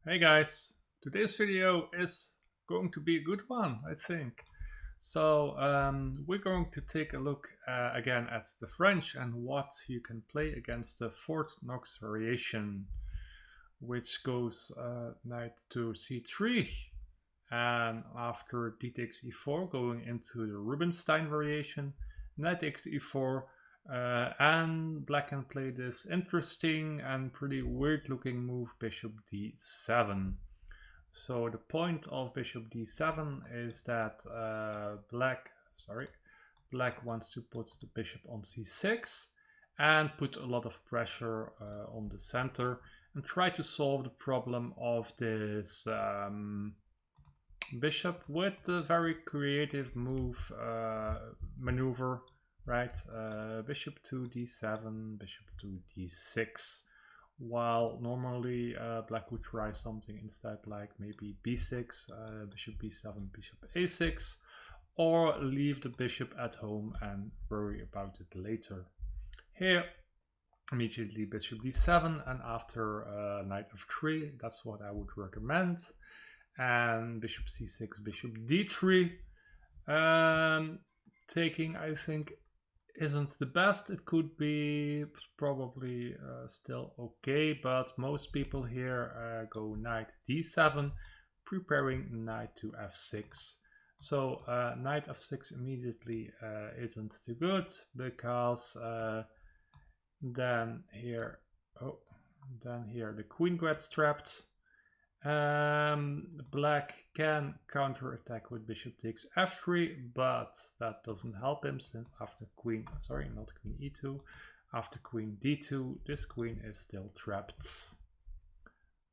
Hey guys, today's video is going to be a good one, I think. We're going to take a look again at the French and what you can play against the Fort Knox variation, which goes knight to c3, and after d takes e4 going into the Rubinstein variation, knight takes e4, and black can play this interesting and pretty weird looking move bishop d7. So the point of bishop d7 is that black wants to put the bishop on c6 and put a lot of pressure on the center and try to solve the problem of this bishop with a very creative maneuver, right? Bishop to d7, bishop to d6. While normally black would try something instead, like maybe b6, bishop b7, bishop a6, or leave the bishop at home and worry about it later. Here, immediately bishop d7, and after knight f3, that's what I would recommend. And bishop c6, bishop d3. Taking, I think, isn't the best. It could be probably still okay, but most people here go knight d7, preparing knight to f6. So knight f6 immediately isn't too good, because then here the queen gets trapped. Black can counterattack with bishop takes f3, but that doesn't help him, since after queen e2, after queen d2, this queen is still trapped.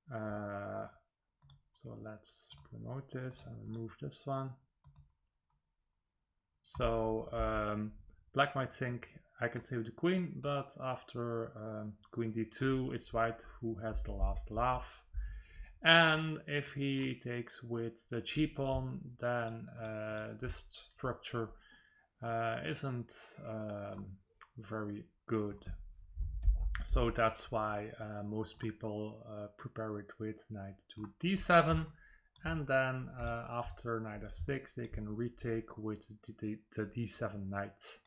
So let's promote this and remove this one. So black might think I can save the queen, but after queen d2, it's white who has the last laugh. And if he takes with the g-pawn, then this structure isn't very good. So that's why most people prepare it with knight to d7, and then after knight f6 they can retake with the d7 knight.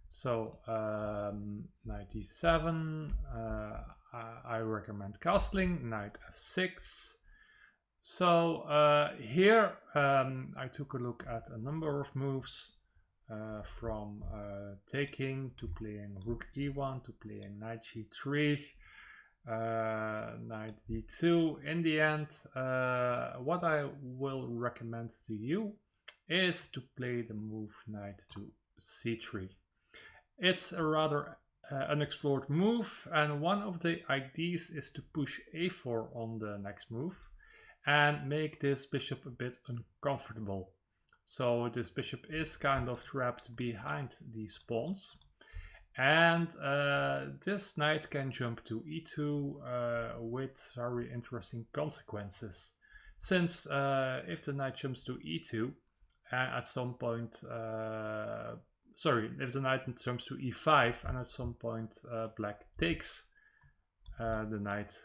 So knight d7, I recommend castling, knight f6. So here I took a look at a number of moves, from taking to playing rook e1 to playing knight g3, knight d2. In the end, what I will recommend to you is to play the move knight to c3. It's a rather unexplored move, and one of the ideas is to push a4 on the next move and make this bishop a bit uncomfortable. So this bishop is kind of trapped behind these pawns, and this knight can jump to e2 with very interesting consequences, since if the knight jumps to e2 and at some point if the knight jumps to e5 and at some point black takes the knight,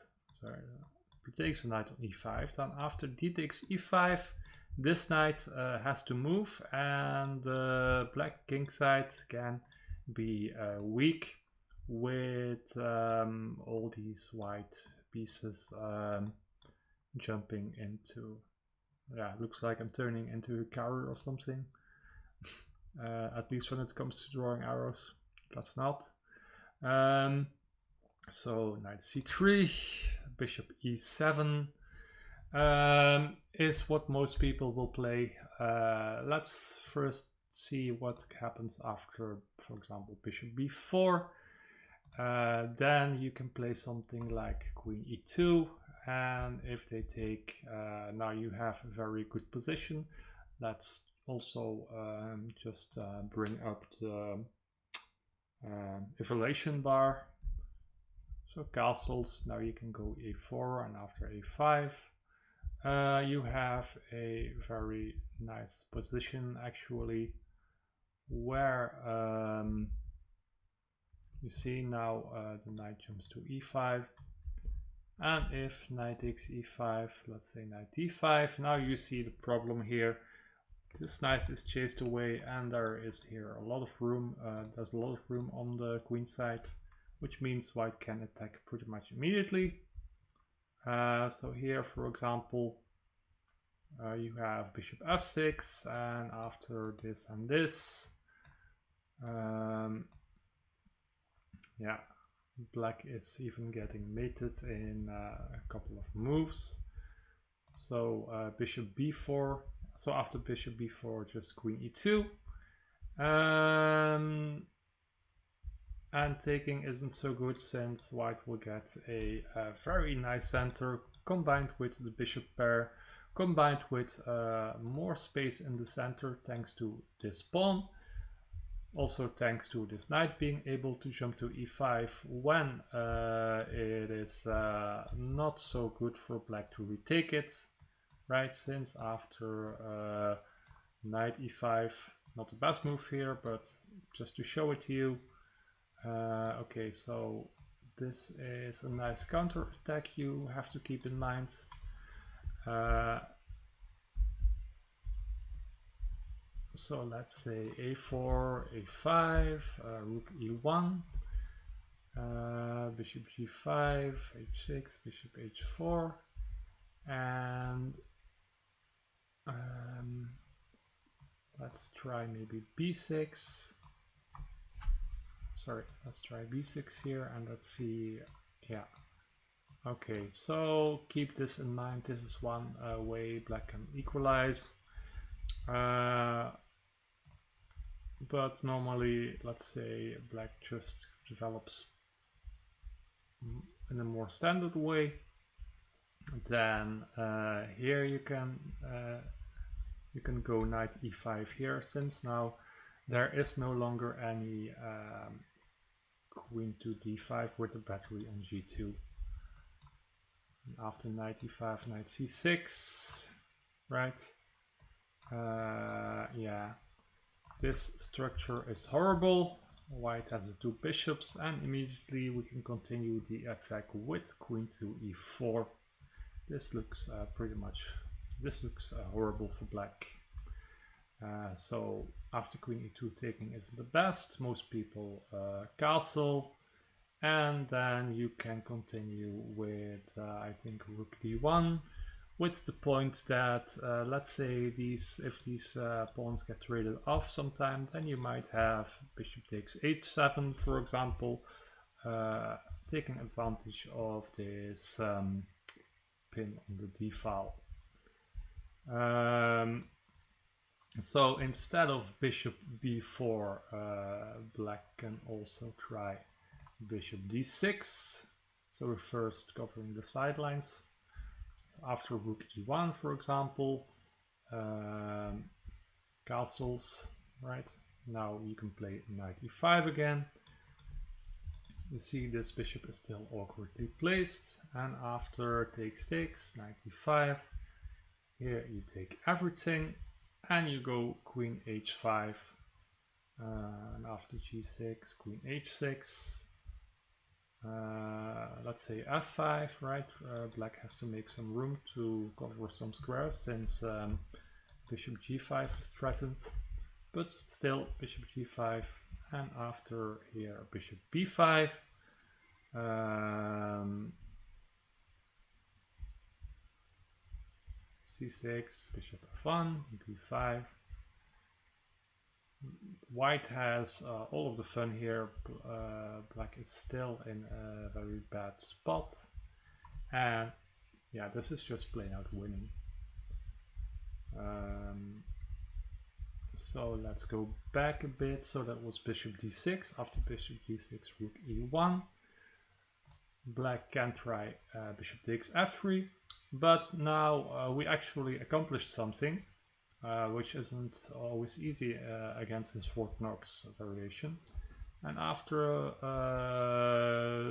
takes the knight on e5, then after d takes e5, this knight has to move, and the black king side can be weak with all these white pieces jumping into, looks like I'm turning into a carrier or something. At least when it comes to drawing arrows, that's not. So knight c3, bishop e7 is what most people will play. Let's first see what happens after, for example, bishop b4. Then you can play something like queen e2, and if they take, now you have a very good position. Let's also just bring up the evaluation bar. So castles, now you can go a4, and after a5 you have a very nice position actually, where you see now the knight jumps to e5, And if knight takes e5, let's say knight d5, now you see the problem here. This knight is chased away, and there is here a lot of room. There's a lot of room on the queen side, which means white can attack pretty much immediately. So here, for example, you have bishop f6, and after this and this, yeah, black is even getting mated in a couple of moves. So bishop b4. So after bishop b4, just queen e2. And taking isn't so good, since white will get a very nice center combined with the bishop pair, combined with more space in the center thanks to this pawn. Also thanks to this knight being able to jump to e5 when it is not so good for black to retake it, right? Since after knight e5, not the best move here, but just to show it to you. Okay, so this is a nice counter attack you have to keep in mind. So let's say a4, a5, rook e1, bishop g5, h6, bishop h4, and let's try maybe b6. Sorry, let's try b6 here, and let's see. Yeah. Okay, so keep this in mind. This is one way black can equalize. But normally, let's say black just develops in a more standard way. Then here you can go knight e5 here, since now there is no longer any queen to d5 with the battery on g2. And after knight e5, knight c6, right? Yeah, this structure is horrible. White has the two bishops, and immediately we can continue the attack with queen to e4. This looks horrible for black. So after queen e2, taking isn't the best. Most people castle, and then you can continue with I think rook d1, with the point that let's say if these pawns get traded off sometime, then you might have bishop takes h7, for example, taking advantage of this pin on the d file. So instead of bishop b4, black can also try bishop d6. So we're first covering the sidelines. After rook e1, for example, castles, right? Now you can play knight e5 again. You see this bishop is still awkwardly placed, and after takes, knight e5, here you take everything, and you go queen h5, and after g6, queen h6, let's say f5, right? Black has to make some room to cover some squares, since bishop g5 is threatened, but still bishop g5, and after here bishop b5, c6, bishop f1, b5. White has all of the fun here. Black is still in a very bad spot, and yeah, this is just plain out winning. So let's go back a bit. So that was bishop d6. After bishop d6, rook e1. Black can try bishop takes f3, but now we actually accomplished something, which isn't always easy against this Fort Knox variation. And after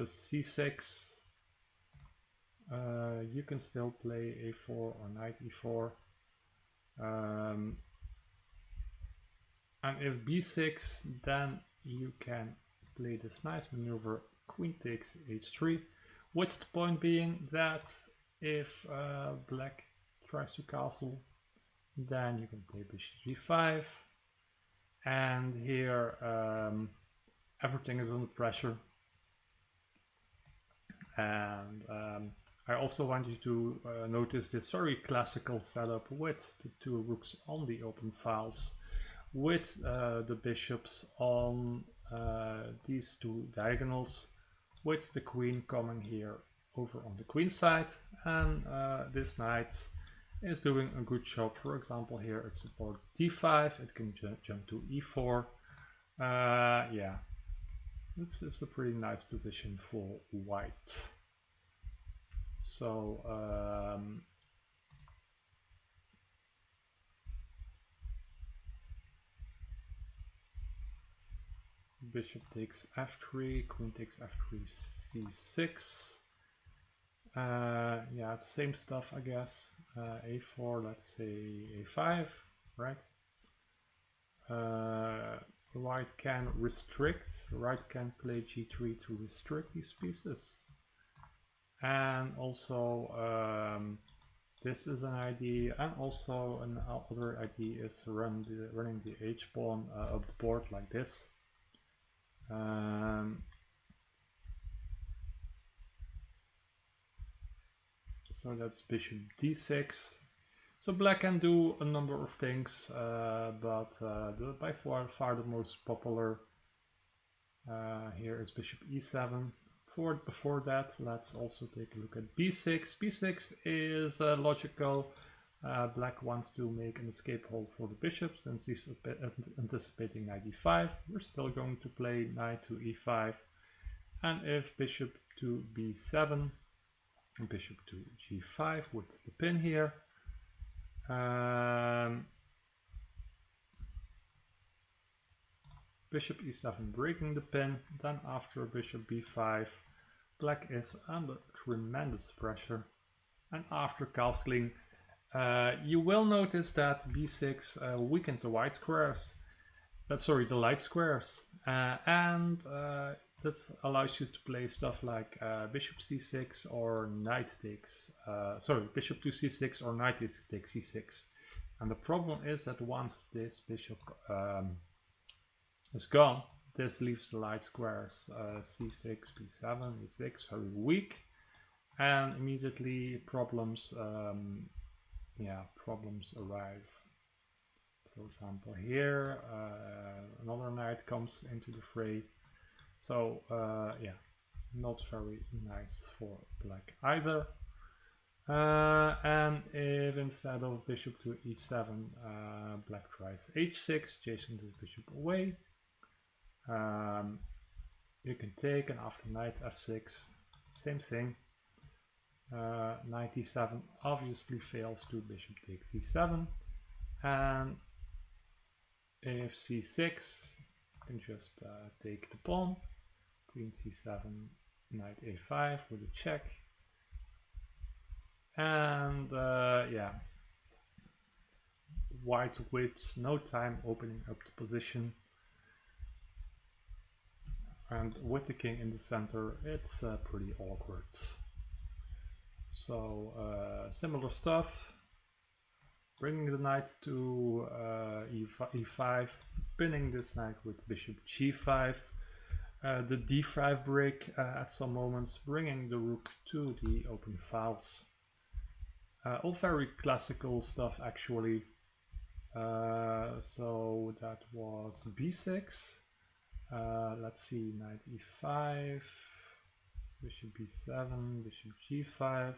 c6, you can still play a4 or knight e4. And if b6, then you can play this nice maneuver, queen takes h3, With the point being that if black tries to castle, then you can play bishop g5, and here everything is under pressure. And I also want you to notice this very classical setup with the two rooks on the open files, with the bishops on these two diagonals, with the queen coming here over on the queen side, and this knight is doing a good job. For example, here it supports d5, it can jump to e4. Yeah, it's a pretty nice position for white. So bishop takes f3, queen takes f3, c6. Yeah, it's same stuff, I guess. A4, let's say a5, right? White can restrict, white can play g3 to restrict these pieces. And also this is an idea, and also another idea is running the h-pawn up the board like this. So that's bishop d6. So black can do a number of things, but by far the most popular here is bishop e7. Before that, let's also take a look at b6. b6 is logical. Black wants to make an escape hole for the bishop since he's anticipating knight e5. We're still going to play knight to e5, and if bishop to b7 and bishop to g5 with the pin here, bishop e7 breaking the pin, then after bishop b5, black is under tremendous pressure, and after castling, you will notice that b6 weakened the white squares, the light squares, and that allows you to play stuff like bishop c6 or knight takes, bishop to c6 or knight takes c6. And the problem is that once this bishop is gone, this leaves the light squares c6, b7, e6 very weak, and immediately problems arrive. For example, here another knight comes into the fray. So yeah, not very nice for black either. And if instead of bishop to e7, black tries h6, chasing this bishop away, you can take, and after knight f6, same thing. Knight e7 obviously fails to bishop takes d7, and if c6, you can just take the pawn, queen c7, knight a5 with a check, and yeah, white wastes no time opening up the position, and with the king in the center, it's pretty awkward. So similar stuff, bringing the knight to e5, pinning this knight with bishop g5, the d5 break at some moments, bringing the rook to the open files. All very classical stuff actually. So that was b6. Let's see, knight e5, bishop b7, bishop g5.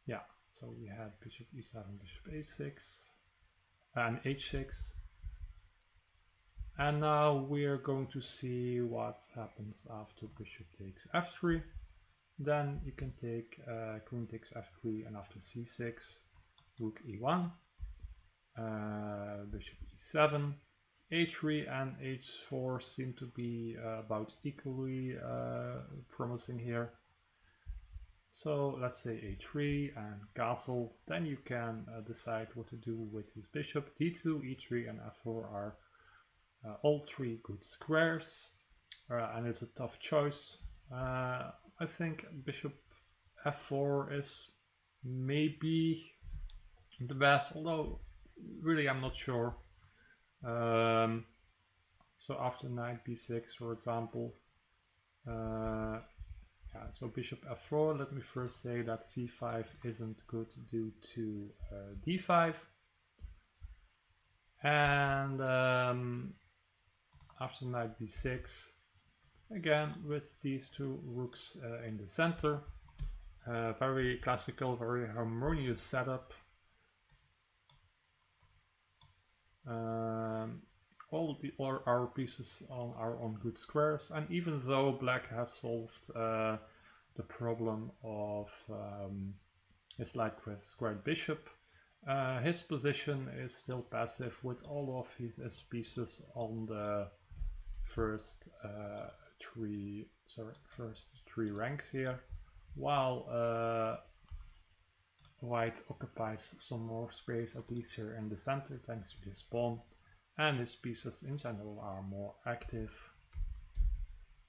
Yeah, so we had bishop e7, bishop a6, and h6. And now we are going to see what happens after bishop takes f3. Then you can take queen takes f3, and after c6, rook e1, bishop e7, h3 and h4 seem to be about equally promising here. So let's say a3 and castle. Then you can decide what to do with this bishop. d2, e3 and f4 are all three good squares, and it's a tough choice. I think bishop f4 is maybe the best, although really I'm not sure. So after knight b6, for example, yeah, so bishop f4. Let me first say that c5 isn't good due to d5. And after knight b6, again with these two rooks in the center, very classical, very harmonious setup. All our pieces are on good squares, and even though black has solved the problem of his light squared bishop, his position is still passive with all of his pieces on the first three ranks here, while white occupies some more space, at least here in the center, thanks to this pawn, and his pieces in general are more active.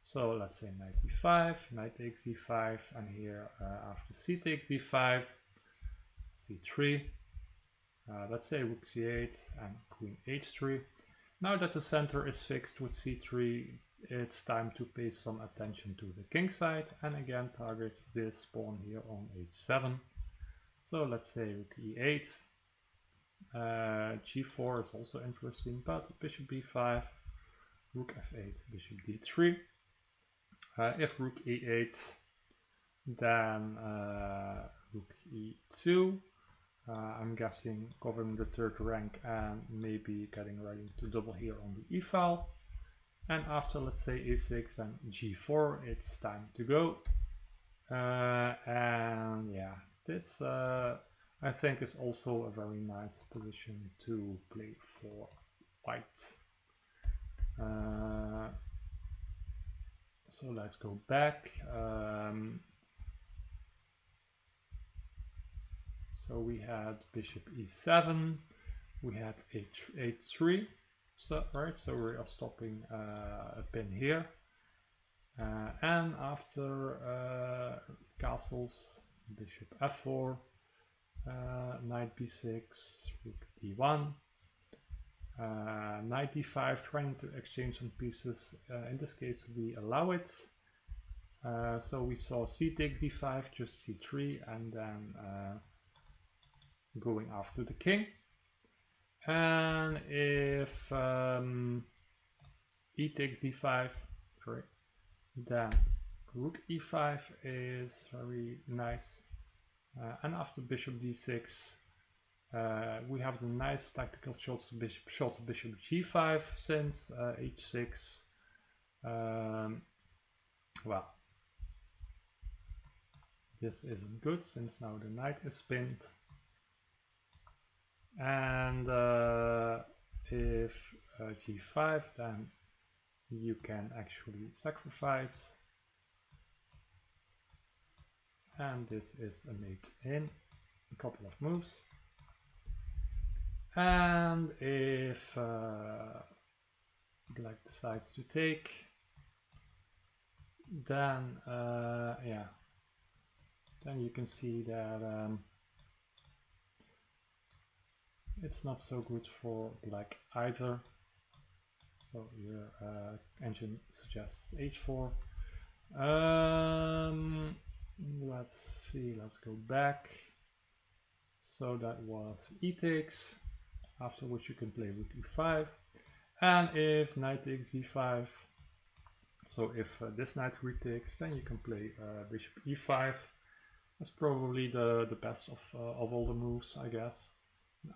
So let's say knight e5, knight takes d5, and here after c takes d5, c3, let's say rook c8 and queen h3. Now that the center is fixed with c3, it's time to pay some attention to the king side, and again target this pawn here on h7. So let's say rook e8, g4 is also interesting, but bishop b5, rook f8, bishop d3. If rook e8, then rook e2. I'm guessing covering the third rank and maybe getting ready to double here on the e-file. And after, let's say, a6 and g4, it's time to go. And yeah, this I think is also a very nice position to play for white. So let's go back. So we had bishop e7, we had h3, so right, so we are stopping a pin here, and after castles, bishop f4, knight b6, rook d1, knight d5, trying to exchange some pieces. In this case we allow it. So we saw c takes d5, just c3, and then going after the king. And if e takes d5, sorry, then rook e5 is very nice. And after bishop d6, we have the nice tactical shot bishop g5, since h6. Well, this isn't good, since now the knight is pinned. And if g5, then you can actually sacrifice, and this is a mate in a couple of moves. And if black decides to take, then yeah, then you can see that it's not so good for black either. So your engine suggests h4. Let's see, let's go back. So that was e takes, after which you can play rook e5. And if knight takes e5, so if this knight retakes, then you can play bishop e5. That's probably the best of all the moves, I guess.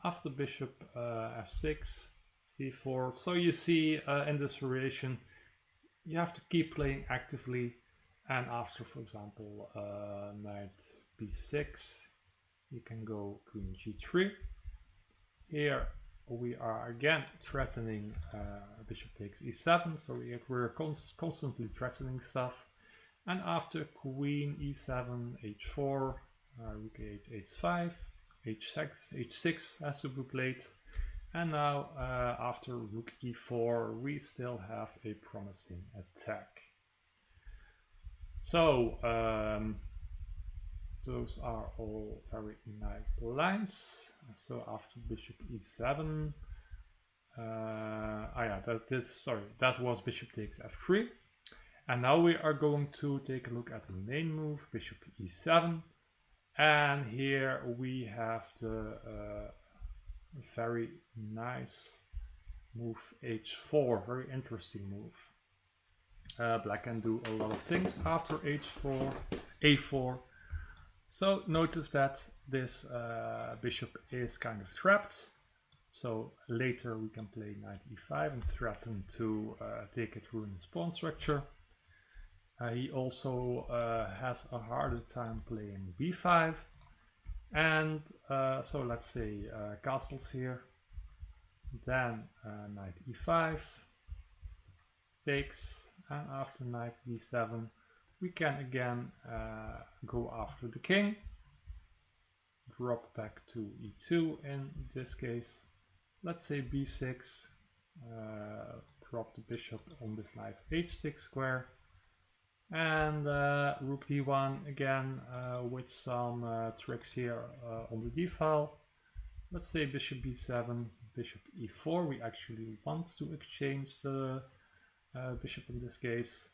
After bishop f6, c4. So you see in this variation, you have to keep playing actively. And after, for example, knight b6, you can go queen g3. Here we are again threatening bishop takes e7, so we're constantly threatening stuff. And after queen e7, h4, rook a8, h5, h6 has to be played. And now after rook e4, we still have a promising attack. So those are all very nice lines. So after bishop e7, that was bishop takes f3. And now we are going to take a look at the main move, bishop e7. And here we have the very nice move h4, very interesting move. Black can do a lot of things after h4, a4. So notice that this bishop is kind of trapped. So later we can play knight e5 and threaten to take it, ruin his pawn structure. He also has a harder time playing b5. And so let's say castles here. Then knight e5 takes, and after knight d7 we can again go after the king, drop back to e2 in this case. Let's say b6, drop the bishop on this nice h6 square, and rook d1 again with some tricks here on the d file. Let's say bishop b7, bishop e4. We actually want to exchange the bishop in this case.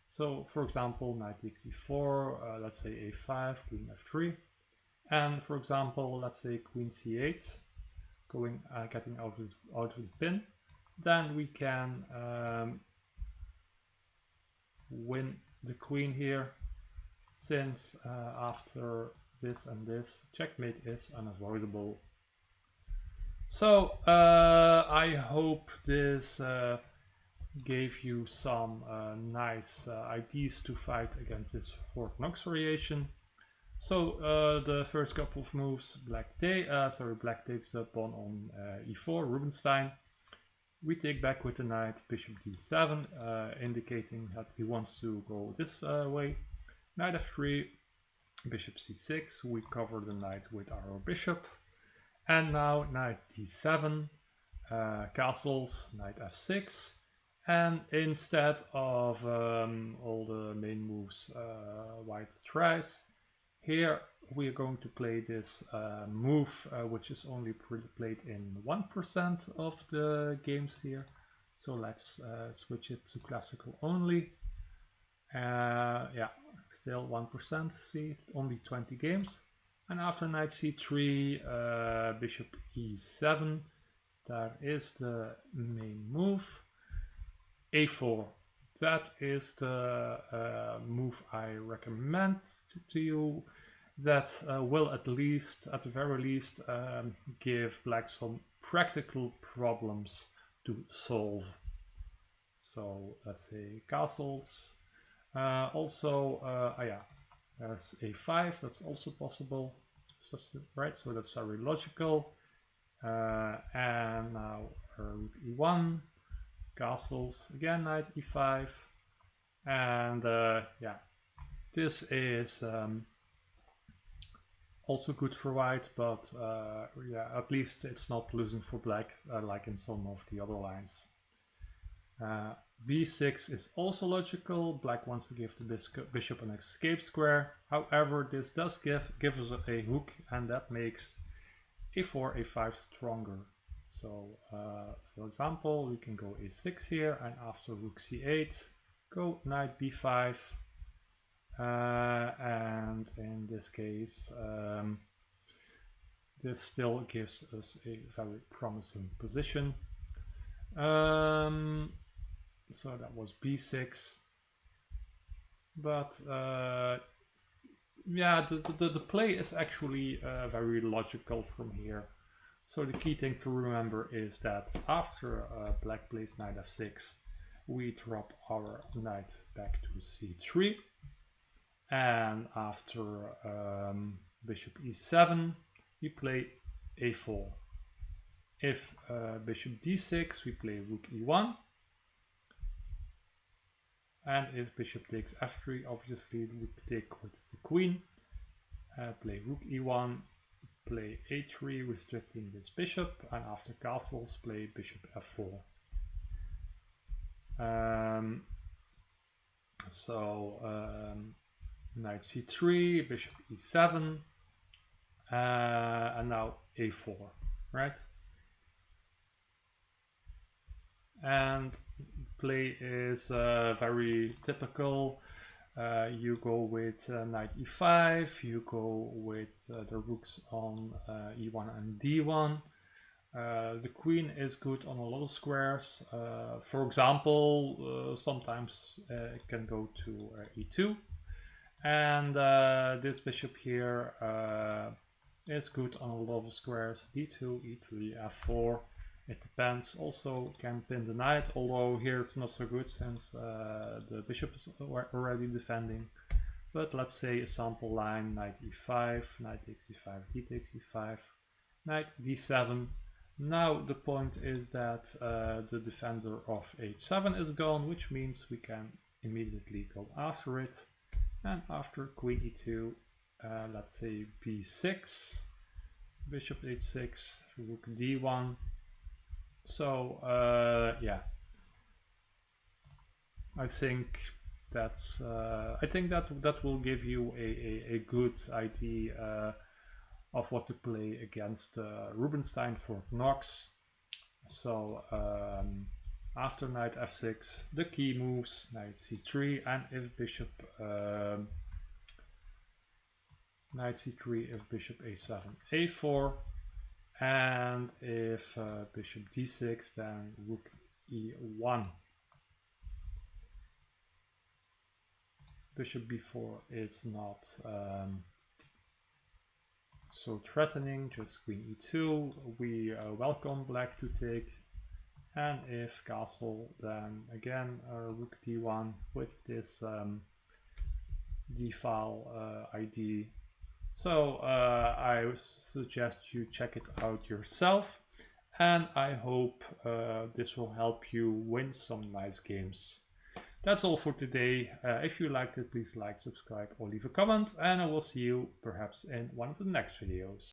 So for example, knight takes e4, let's say a5, queen f3, and for example, let's say queen c8, getting out of the pin. Then we can win the queen here, since after this and this, checkmate is unavoidable. So I hope this gave you some nice ideas to fight against this Fort Knox variation. So the first couple of moves, black takes the pawn on e4, Rubinstein. We take back with the knight, bishop d7, indicating that he wants to go this way. Knight f3, bishop c6, we cover the knight with our bishop. And now knight d7, castles, knight f6. And instead of all the main moves white tries, here we are going to play this move which is only played in 1% of the games here. So let's switch it to classical only. Yeah, still 1%, see, only 20 games. And after knight c3, bishop e7, that is the main move. a4, that is the move I recommend to you, that will at the very least give black some practical problems to solve. So let's say castles. Also, there's a5, that's also possible, right? So that's very logical. And now rook e1, castles, again knight e5, and yeah, this is also good for white, but yeah, at least it's not losing for black like in some of the other lines. b6 is also logical. Black wants to give the bishop an escape square. However, this does give us a hook, and that makes a4, a5 stronger. So for example, we can go a6 here, and after rook c8, go knight b5. And in this case, this still gives us a very promising position. So that was b6, but yeah, the play is actually very logical from here. So the key thing to remember is that after black plays knight f6, we drop our knight back to c3, and after bishop e7, we play a4. If bishop d6, we play rook e1. And if bishop takes f3, obviously we take with the queen, play rook e1, play a3, restricting this bishop, and after castles, play bishop f4. So knight c3, bishop e7, and now a4, right? And play is very typical. You go with knight e5, you go with the rooks on e1 and d1. The queen is good on a lot of squares. For example, sometimes it can go to e2. And this bishop here is good on a lot of squares. d2, e3, f4. It depends. Also can pin the knight, although here it's not so good since the bishop is already defending. But let's say a sample line, knight e5, knight takes e5, d takes e5, knight d7. Now the point is that the defender of h7 is gone, which means we can immediately go after it. And after queen e2, let's say b6, bishop h6, rook d1. So yeah, I think that's that will give you a good idea of what to play against Rubinstein Fort Knox. So after knight f6, the key moves, knight c3, and if bishop knight c3, if bishop a7, a4, and if bishop d6, then rook e1. Bishop b4 is not so threatening, just queen e2. We welcome black to take. And if castle, then again rook d1 with this d-file ID. So I suggest you check it out yourself, and I hope this will help you win some nice games. That's all for today. If you liked it, please like, subscribe, or leave a comment, and I will see you perhaps in one of the next videos.